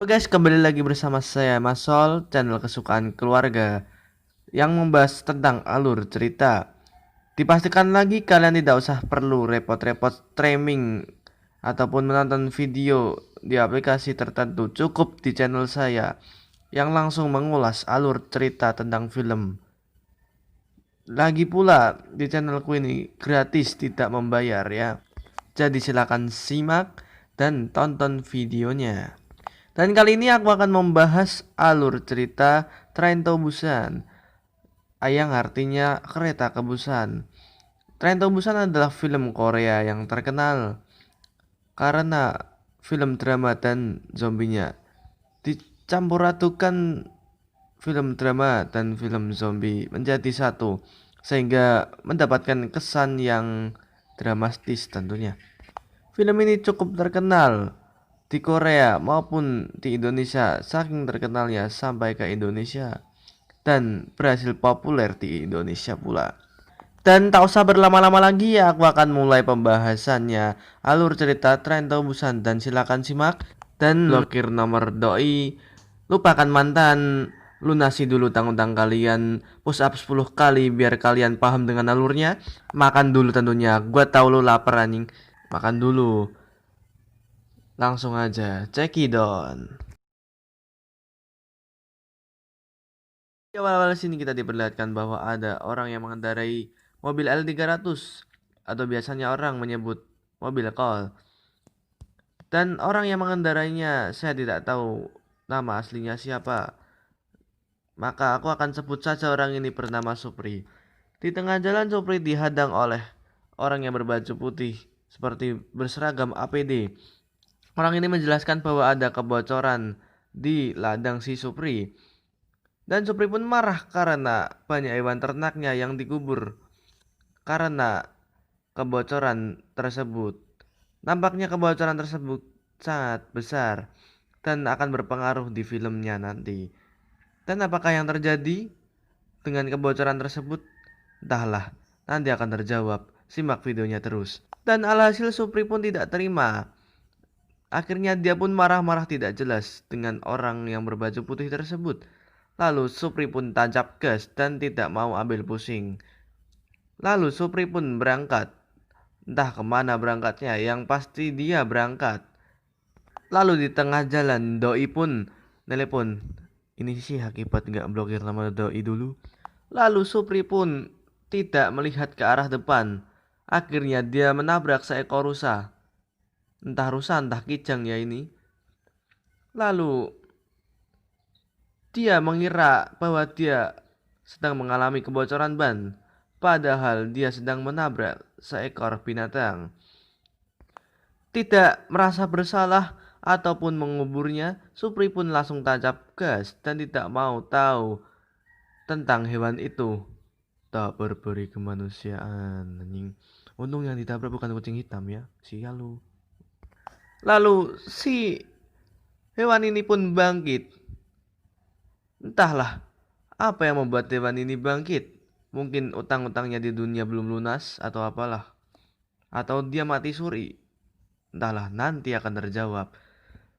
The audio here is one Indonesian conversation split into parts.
Halo guys, kembali lagi bersama saya Masol, channel kesukaan keluarga yang membahas tentang alur cerita. Dipastikan lagi kalian tidak usah perlu repot-repot streaming ataupun menonton video di aplikasi tertentu. Cukup di channel saya yang langsung mengulas alur cerita tentang film. Lagi pula di channelku ini gratis, tidak membayar ya. Jadi silakan simak dan tonton videonya. Dan kali ini aku akan membahas alur cerita Train to Busan, yang artinya kereta ke Busan. Train to Busan adalah film Korea yang terkenal karena film drama dan zombinya. Dicampur adukan film drama dan film zombie menjadi satu, sehingga mendapatkan kesan yang dramatis tentunya. Film ini cukup terkenal di Korea maupun di Indonesia, saking terkenalnya sampai ke Indonesia dan berhasil populer di Indonesia pula. Dan tak usah berlama-lama lagi, ya aku akan mulai pembahasannya alur cerita Train to Busan, dan silakan simak dan blokir nomor doi. Lupakan mantan, lunasi dulu tanggung-tanggung kalian, push up 10 kali biar kalian paham dengan alurnya. Makan dulu tentunya, gua tahu lu lapar anjing. Makan dulu. Langsung aja, cekidot. Di awal-awal sini kita diperlihatkan bahwa ada orang yang mengendarai mobil L300 atau biasanya orang menyebut mobil Col. Dan orang yang mengendarainya saya tidak tahu nama aslinya siapa. Maka aku akan sebut saja orang ini bernama Supri. Di tengah jalan Supri dihadang oleh orang yang berbaju putih seperti berseragam APD. Orang ini menjelaskan bahwa ada kebocoran di ladang si Supri. Dan Supri pun marah karena banyak hewan ternaknya yang dikubur karena kebocoran tersebut. Nampaknya kebocoran tersebut sangat besar dan akan berpengaruh di filmnya nanti. Dan apakah yang terjadi dengan kebocoran tersebut? Entahlah, nanti akan terjawab. Simak videonya terus. Dan alhasil Supri pun tidak terima. Akhirnya dia pun marah-marah tidak jelas dengan orang yang berbaju putih tersebut. Lalu Supri pun tancap gas dan tidak mau ambil pusing. Lalu Supri pun berangkat. Entah kemana berangkatnya, yang pasti dia berangkat. Lalu di tengah jalan Doi pun telepon. Ini sih akibat nggak blokir nama Doi dulu. Lalu Supri pun tidak melihat ke arah depan. Akhirnya dia menabrak seekor rusa. Entah rusa entah kijang ya ini. Lalu dia mengira bahwa dia sedang mengalami kebocoran ban, padahal dia sedang menabrak seekor binatang. Tidak merasa bersalah ataupun menguburnya, Supri pun langsung tancap gas dan tidak mau tahu tentang hewan itu. Tak berberi kemanusiaan, anjing. Untung yang ditabrak bukan kucing hitam ya, sial lu. Lalu si hewan ini pun bangkit. Entahlah apa yang membuat hewan ini bangkit. Mungkin utang-utangnya di dunia belum lunas atau apalah. Atau dia mati suri. Entahlah, nanti akan terjawab.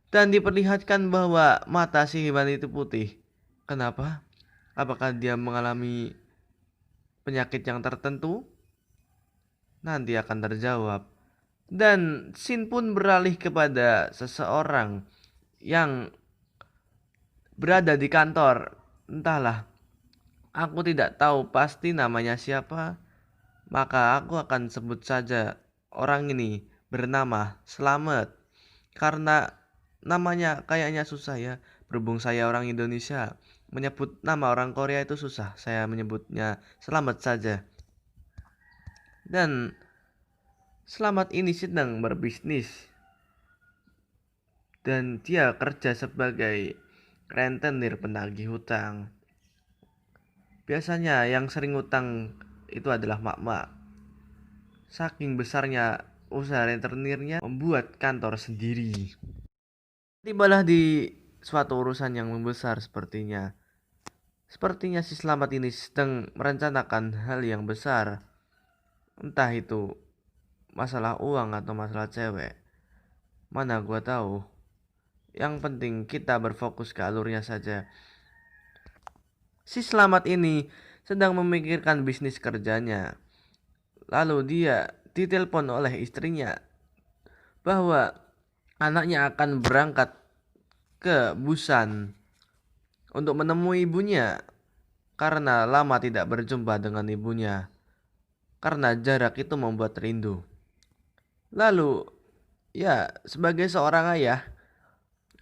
Dan diperlihatkan bahwa mata si hewan itu putih. Kenapa? Apakah dia mengalami penyakit yang tertentu? Nanti akan terjawab. Dan scene pun beralih kepada seseorang yang berada di kantor. Entahlah, aku tidak tahu pasti namanya siapa. Maka aku akan sebut saja orang ini bernama Slamet. Karena namanya kayaknya susah ya. Berhubung saya orang Indonesia, menyebut nama orang Korea itu susah. Saya menyebutnya Slamet saja. Dan Slamet ini sedang berbisnis. Dan dia kerja sebagai rentenir penagih hutang. Biasanya yang sering hutang itu adalah mak-mak. Saking besarnya usaha rentenirnya membuat kantor sendiri. Tibalah di suatu urusan yang membesar sepertinya. Sepertinya si Slamet ini sedang merencanakan hal yang besar. Entah itu masalah uang atau masalah cewek. Mana gua tahu. Yang penting kita berfokus ke alurnya saja. Si Selamat ini sedang memikirkan bisnis kerjanya. Lalu dia ditelepon oleh istrinya bahwa anaknya akan berangkat ke Busan untuk menemui ibunya karena lama tidak berjumpa dengan ibunya. Karena jarak itu membuat rindu. Lalu, ya, sebagai seorang ayah,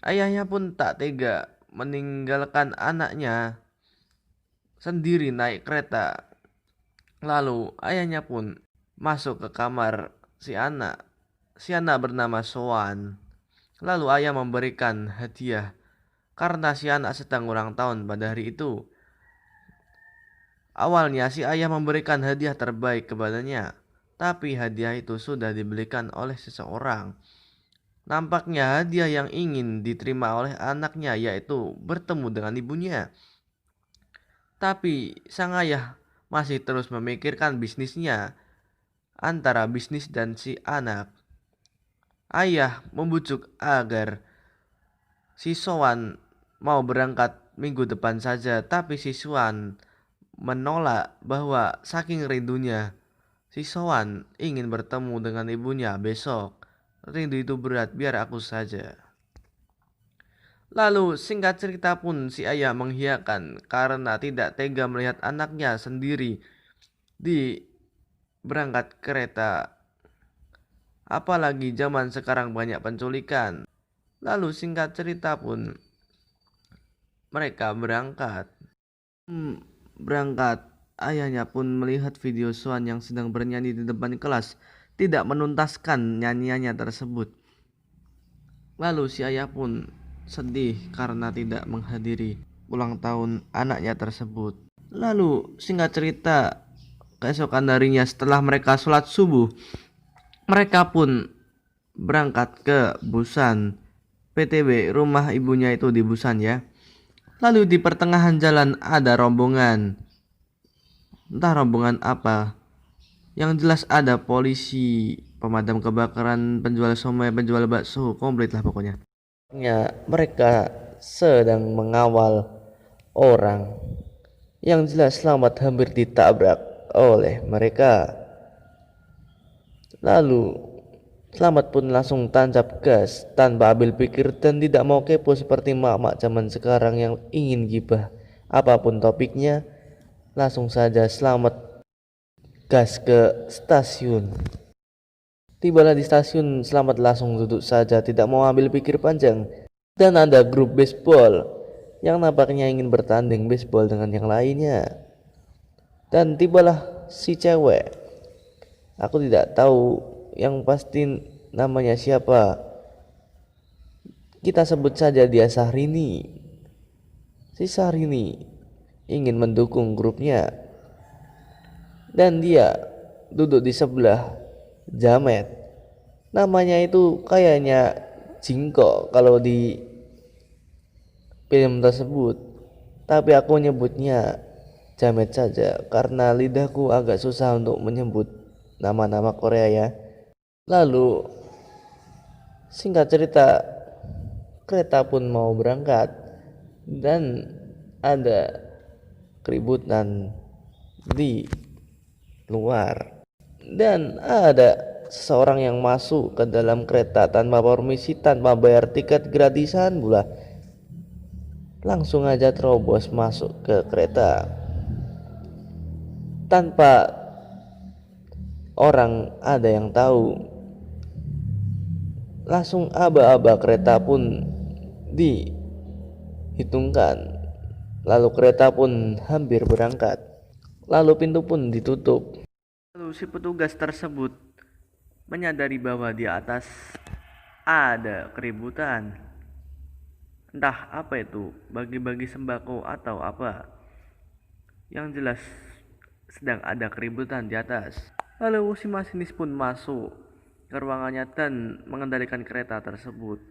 ayahnya pun tak tega meninggalkan anaknya sendiri naik kereta. Lalu, ayahnya pun masuk ke kamar si anak. Si anak bernama Soan. Lalu ayah memberikan hadiah karena si anak sedang ulang tahun pada hari itu. Awalnya si ayah memberikan hadiah terbaik kepadanya, tapi hadiah itu sudah dibelikan oleh seseorang. Nampaknya hadiah yang ingin diterima oleh anaknya yaitu bertemu dengan ibunya. Tapi sang ayah masih terus memikirkan bisnisnya antara bisnis dan si anak. Ayah membujuk agar si Sowan mau berangkat minggu depan saja, tapi si Sowan menolak bahwa saking rindunya si Sowan ingin bertemu dengan ibunya besok. Rindu itu berat, biar aku saja. Lalu singkat cerita pun si ayah mengiyakan karena tidak tega melihat anaknya sendiri di berangkat kereta. Apalagi zaman sekarang banyak penculikan. Lalu singkat cerita pun mereka berangkat. Berangkat, ayahnya pun melihat video Swan yang sedang bernyanyi di depan kelas, tidak menuntaskan nyanyiannya tersebut. Lalu si ayah pun sedih karena tidak menghadiri ulang tahun anaknya tersebut. Lalu singkat cerita, keesokan harinya setelah mereka sholat subuh, mereka pun berangkat ke Busan. PTW, rumah ibunya itu di Busan ya. Lalu di pertengahan jalan ada rombongan. Entah rombongan apa. Yang jelas ada polisi, pemadam kebakaran, penjual somai, penjual bakso, komplit lah pokoknya. Ya, mereka sedang mengawal orang. Yang jelas Selamat hampir ditabrak oleh mereka. Lalu Selamat pun langsung tancap gas tanpa ambil pikir dan tidak mau kepo seperti mak-mak zaman sekarang yang ingin gibah. Apapun topiknya, langsung saja Selamat gas ke stasiun. Tibalah di stasiun, Selamat langsung duduk saja, tidak mau ambil pikir panjang. Dan ada grup baseball yang nampaknya ingin bertanding baseball dengan yang lainnya. Dan tibalah si cewek. Aku tidak tahu yang pasti namanya siapa. Kita sebut saja dia Syahrini. Si Syahrini ingin mendukung grupnya. Dan dia duduk di sebelah Jamet. Namanya itu kayaknya Jingko kalau di film tersebut. Tapi aku nyebutnya Jamet saja karena lidahku agak susah untuk menyebut nama-nama Korea ya. Lalu singkat cerita, kereta pun mau berangkat dan ada keributan di luar. Dan ada seseorang yang masuk ke dalam kereta tanpa permisi, tanpa bayar tiket gratisan pula. Langsung aja terobos masuk ke kereta tanpa orang ada yang tahu. Langsung aba-aba kereta pun dihitungkan. Lalu kereta pun hampir berangkat. Lalu pintu pun ditutup. Lalu si petugas tersebut menyadari bahwa di atas ada keributan. Entah apa itu, bagi-bagi sembako atau apa. Yang jelas sedang ada keributan di atas. Lalu si masinis pun masuk ke ruangannya dan mengendalikan kereta tersebut.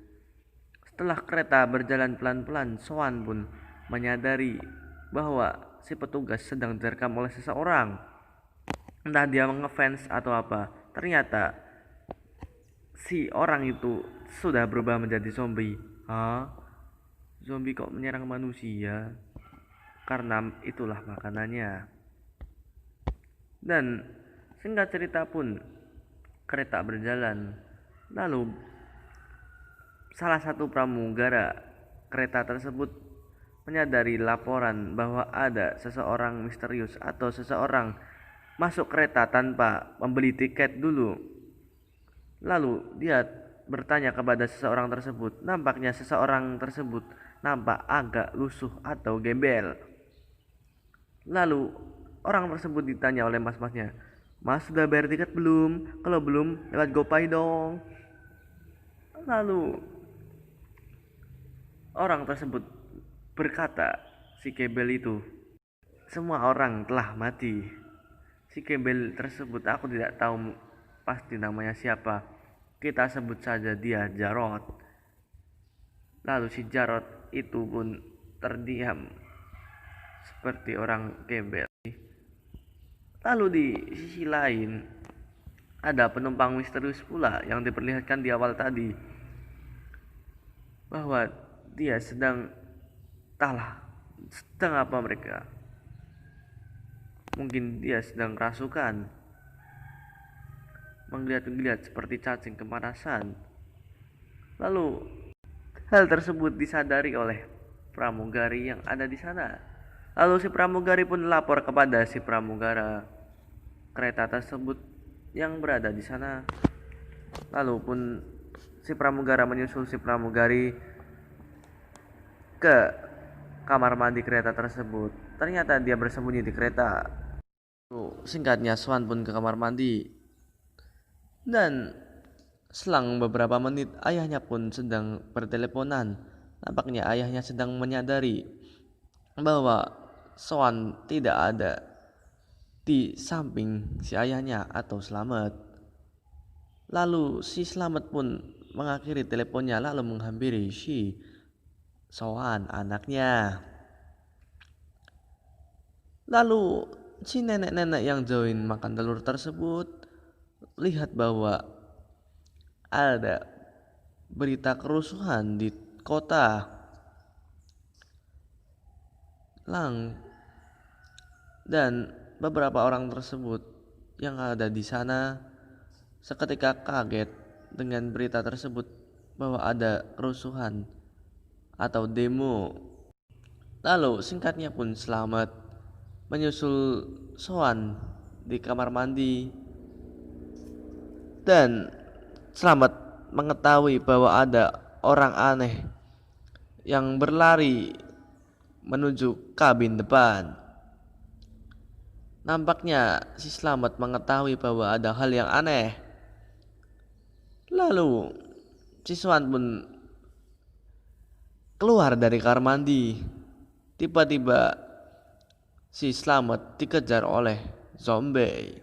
Setelah kereta berjalan pelan-pelan, Soan pun menyadari bahwa si petugas sedang direkam oleh seseorang. Entah dia ngefans atau apa. Ternyata si orang itu sudah berubah menjadi zombie. Hah? Zombie kok menyerang manusia? Karena itulah makanannya. Dan singkat cerita pun kereta berjalan. Lalu salah satu pramugara kereta tersebut menyadari laporan bahwa ada seseorang misterius atau seseorang masuk kereta tanpa membeli tiket dulu. Lalu dia bertanya kepada seseorang tersebut. Nampaknya seseorang tersebut nampak agak lusuh atau gembel. Lalu orang tersebut ditanya oleh mas-masnya, "Mas sudah bayar tiket belum? Kalau belum, lewat GoPay dong." Lalu orang tersebut berkata, si gembel itu, "Semua orang telah mati." Si gembel tersebut aku tidak tahu pasti namanya siapa. Kita sebut saja dia Jarot. Lalu si Jarot itu pun terdiam seperti orang gembel. Lalu di sisi lain ada penumpang misterius pula yang diperlihatkan di awal tadi bahwa dia sedang apa mereka? Mungkin dia sedang kerasukan, menggeliat-geliat seperti cacing kepanasan. Lalu hal tersebut disadari oleh pramugari yang ada di sana. Lalu si pramugari pun lapor kepada si pramugara kereta tersebut yang berada di sana. Lalu pun si pramugara menyusul si pramugari ke kamar mandi kereta tersebut. Ternyata dia bersembunyi di kereta. Singkatnya Swan pun ke kamar mandi. Dan selang beberapa menit ayahnya pun sedang berteleponan. Nampaknya ayahnya sedang menyadari bahwa Swan tidak ada di samping si ayahnya atau Slamet. Lalu si Slamet pun mengakhiri teleponnya lalu menghampiri si Swan anaknya. Lalu si nenek-nenek yang join makan telur tersebut lihat bahwa ada berita kerusuhan di kota dan beberapa orang tersebut yang ada di sana seketika kaget dengan berita tersebut bahwa ada kerusuhan atau demo. Lalu singkatnya pun Slamet menyusul Swan di kamar mandi dan Slamet mengetahui bahwa ada orang aneh yang berlari menuju kabin depan. Nampaknya si Slamet mengetahui bahwa ada hal yang aneh. Lalu si Swan pun keluar dari kamar mandi. Tiba-tiba si Slamet dikejar oleh zombie.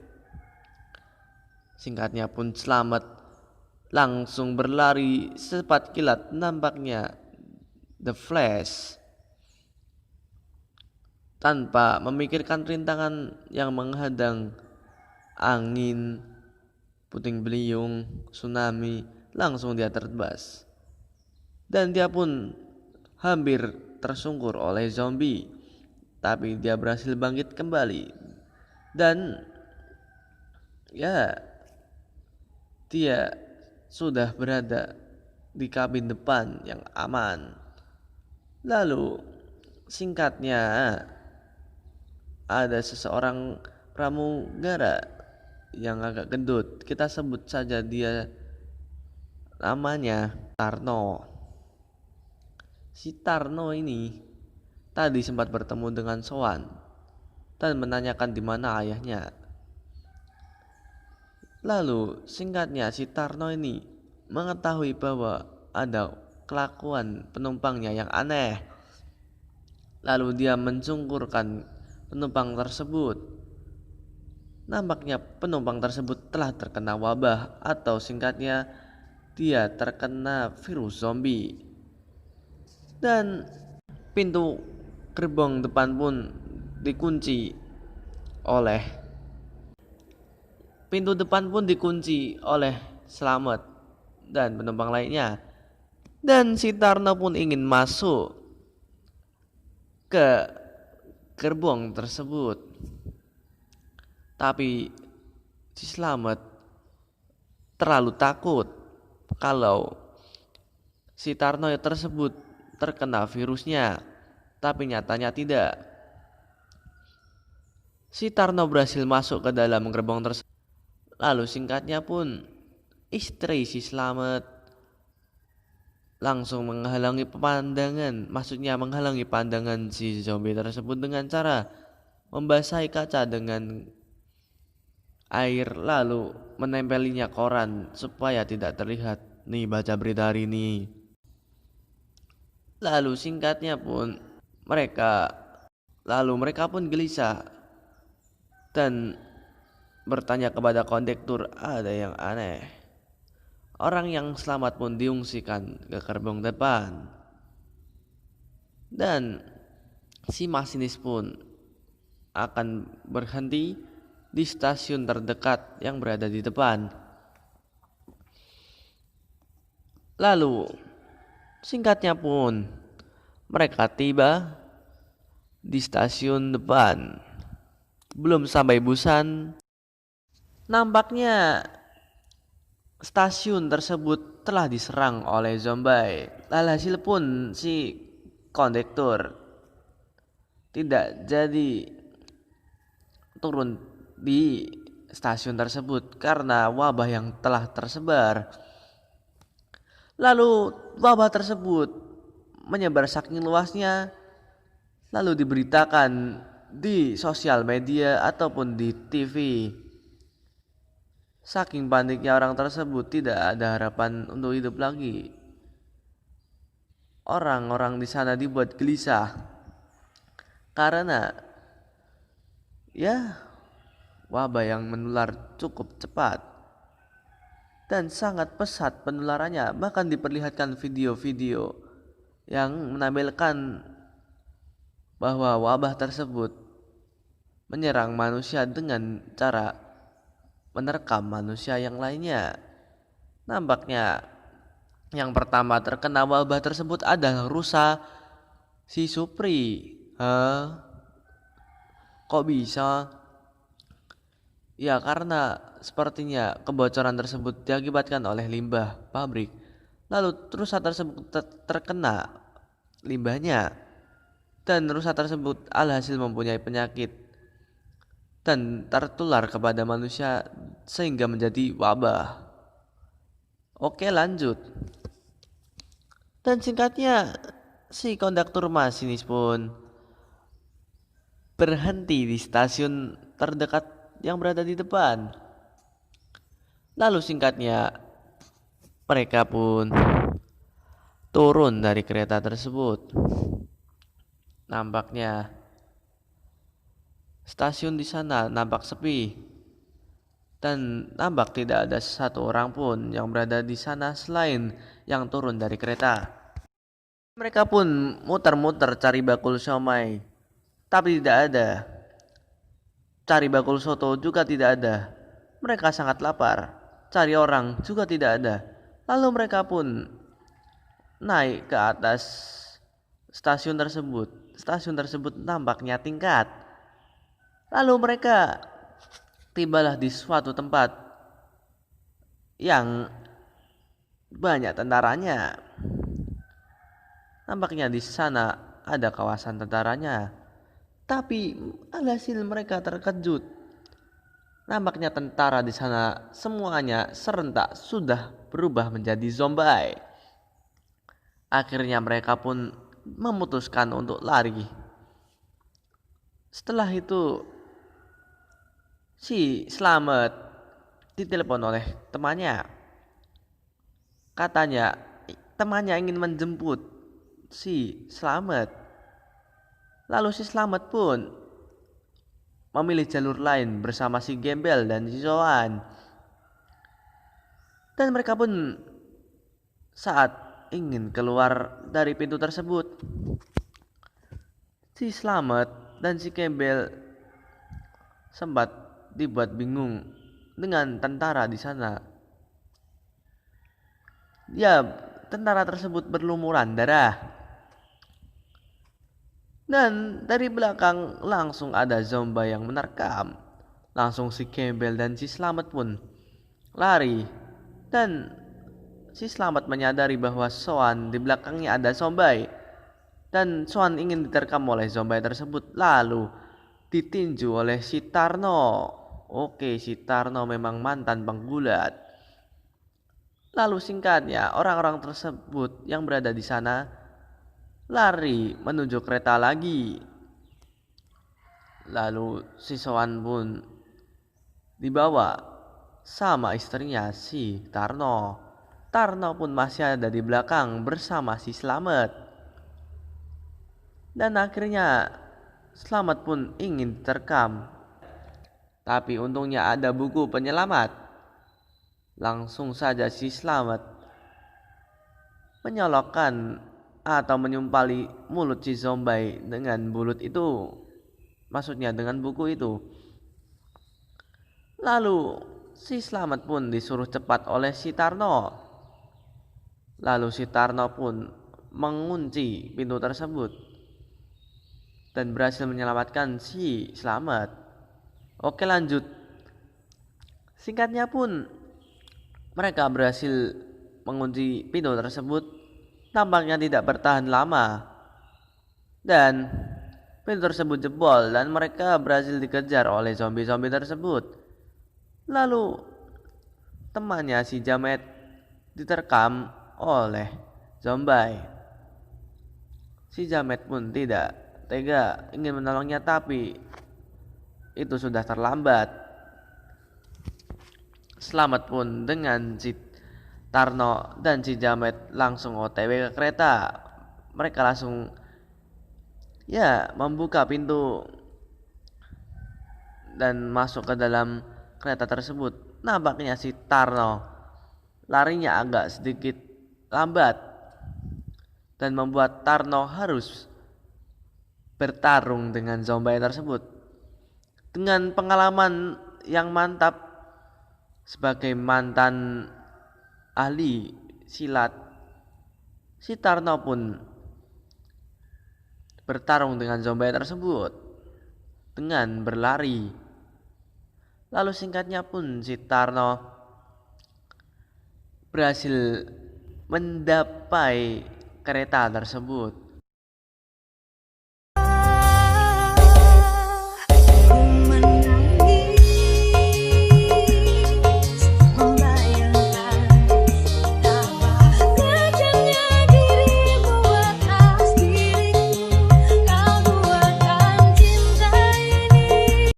Singkatnya pun Slamet langsung berlari secepat kilat. Nampaknya The Flash tanpa memikirkan rintangan yang menghadang, angin, puting beliung, tsunami, langsung dia terbas. Dan dia pun hampir tersungkur oleh zombie, tapi dia berhasil bangkit kembali. Dan ya, dia sudah berada di kabin depan yang aman. Lalu singkatnya ada seseorang pramugara yang agak gendut. Kita sebut saja dia namanya Tarno. Si Tarno ini tadi sempat bertemu dengan Swan dan menanyakan di mana ayahnya. Lalu singkatnya si Tarno ini mengetahui bahwa ada kelakuan penumpangnya yang aneh. Lalu dia mencungkurkan penumpang tersebut. Nampaknya penumpang tersebut telah terkena wabah atau singkatnya dia terkena virus zombie. Dan pintu gerbong depan pun dikunci oleh Slamet dan penumpang lainnya. Dan si Tarno pun ingin masuk ke gerbong tersebut. Tapi si Slamet terlalu takut kalau si Tarno tersebut terkena virusnya. Tapi nyatanya tidak. Si Tarno berhasil masuk ke dalam gerbong tersebut. Lalu singkatnya pun istri si Slamet langsung menghalangi pandangan si zombie tersebut dengan cara membasahi kaca dengan air lalu menempelinya koran supaya tidak terlihat. Nih baca berita hari ini. Lalu singkatnya pun mereka pun gelisah dan bertanya kepada kondektur, ada yang aneh. Orang yang selamat pun diungsikan ke gerbong depan. Dan si masinis pun akan berhenti di stasiun terdekat yang berada di depan. Lalu singkatnya pun mereka tiba di stasiun depan. Belum sampai Busan, nampaknya stasiun tersebut telah diserang oleh zombie. Alhasil pun si kondektur tidak jadi turun di stasiun tersebut karena wabah yang telah tersebar. Lalu wabah tersebut menyebar saking luasnya, lalu diberitakan di sosial media ataupun di TV. Saking paniknya orang tersebut, tidak ada harapan untuk hidup lagi. Orang-orang di sana dibuat gelisah karena wabah yang menular cukup cepat dan sangat pesat penularannya. Bahkan diperlihatkan video-video yang menampilkan bahwa wabah tersebut menyerang manusia dengan cara menerkam manusia yang lainnya. Nampaknya yang pertama terkena wabah tersebut adalah rusa si Supri. Kok bisa? Ya karena sepertinya kebocoran tersebut diakibatkan oleh limbah pabrik. Lalu rusa tersebut terkena limbahnya, dan rusa tersebut alhasil mempunyai penyakit dan tertular kepada manusia sehingga menjadi wabah. Oke, lanjut. Dan singkatnya si kondektur masinis pun berhenti di stasiun terdekat yang berada di depan. Lalu singkatnya mereka pun turun dari kereta tersebut. Nampaknya stasiun di sana nampak sepi dan nampak tidak ada satu orang pun yang berada di sana selain yang turun dari kereta. Mereka pun muter-muter cari bakul siomay, tapi tidak ada. Cari bakul soto juga tidak ada. Mereka sangat lapar. Cari orang juga tidak ada. Lalu mereka pun naik ke atas stasiun tersebut. Stasiun tersebut nampaknya tingkat. Lalu mereka tibalah di suatu tempat yang banyak tentaranya. Nampaknya di sana ada kawasan tentaranya. Tapi alhasil mereka terkejut. Nampaknya tentara di sana semuanya serentak sudah berubah menjadi zombie. Akhirnya mereka pun memutuskan untuk lari. Setelah itu si Slamet ditelepon oleh temannya. Katanya temannya ingin menjemput si Slamet. Lalu si Slamet pun memilih jalur lain bersama si Gembel dan si Soan. Dan mereka pun saat ingin keluar dari pintu tersebut, si Slamet dan si Gembel sempat dibuat bingung dengan tentara di sana. Ya, tentara tersebut berlumuran darah. Dan dari belakang langsung ada zombie yang menerkam. Langsung si Campbell dan si Selamat pun lari. Dan si Selamat menyadari bahwa Swan di belakangnya ada zombie. Dan Swan ingin diterkam oleh zombie tersebut. Lalu ditinju oleh si Tarno. Oke, si Tarno memang mantan penggulat. Lalu singkatnya, orang-orang tersebut yang berada di sana lari menuju kereta lagi. Lalu si Swan pun dibawa sama istrinya si Tarno. Tarno pun masih ada di belakang bersama si Slamet. Dan akhirnya Slamet pun ingin diterkam. Tapi untungnya ada buku penyelamat. Langsung saja si Slamet menyolokkan atau menyumpali mulut si zombie dengan bulut itu. Maksudnya dengan buku itu. Lalu si Slamet pun disuruh cepat oleh si Tarno. Lalu si Tarno pun mengunci pintu tersebut dan berhasil menyelamatkan si Slamet. Oke, lanjut. Singkatnya pun mereka berhasil mengunci pintu tersebut. Tampaknya tidak bertahan lama. Dan pintu tersebut jebol dan mereka berhasil dikejar oleh zombie-zombie tersebut. Lalu temannya si Jamet diterkam oleh zombie. Si Jamet pun tidak tega ingin menolongnya, tapi itu sudah terlambat. Selamat pun dengan si Tarno dan si Jamet langsung OTW ke kereta. Mereka langsung membuka pintu dan masuk ke dalam kereta tersebut. Nampaknya si Tarno larinya agak sedikit lambat dan membuat Tarno harus bertarung dengan zombie tersebut. Dengan pengalaman yang mantap sebagai mantan ahli silat, si Tarno pun bertarung dengan zombie tersebut dengan berlari. Lalu singkatnya pun si Tarno berhasil mendapai kereta tersebut.